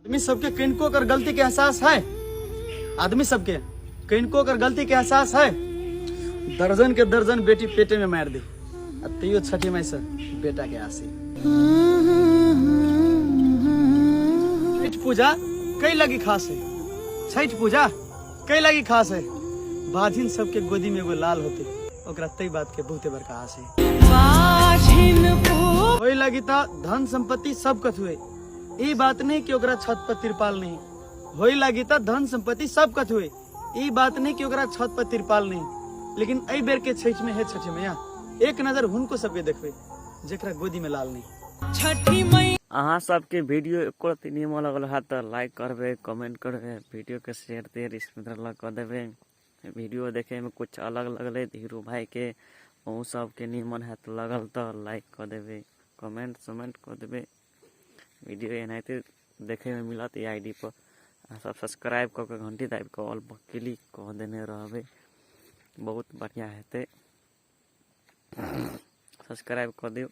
आदमी सबके किनको कर गलती के एहसास है, आदमी सबके किनको कर गलती के एहसास है। दर्जन के दर्जन बेटी पेटे में मार दी, तैयो छठी माई से बेटा के आसी। छठ पूजा कई लगी खास है, छठ पूजा कई लगी खास है। बाझिन सबके गोदी में एगो लाल होते, ओकरा तई बात के बहुते बड़का आस है। वही लगी था धन संपत्ति सब कथ हुए, ये बात नहीं कि ओकरा छत पर तिरपाल नहीं। होई लगी था धन संपत्ति सब कथ हुए, ये बात नहीं कि ओकरा छत पर तिरपाल नहीं। लेकिन एहि बेर के छठ में है छठी मैया, एक नजर हुनको सबके देखबे जेकरा गोदी में लाल नहीं। छठी मैया अहाँ सबके वीडियो एको रत्ती निमन लगल है तो लाइक करबे, कमेंट करबे, वीडियो के शेयर देर इसमें कर देबे। वीडियो देखे में कुछ अलग लगले हीरो भाई के, वो सबके निमन है तो लगल तो लाइक कर देबे, कमेंट कर देबे। वीडियो एनाहिते देखे में मिलत ये आईडी पर। सब सब्सक्राइब करके घंटी दाबि के ऑल पर क्लिक कर देने रहबे, बहुत बढ़िया हेते। सब्सक्राइब कर दियो।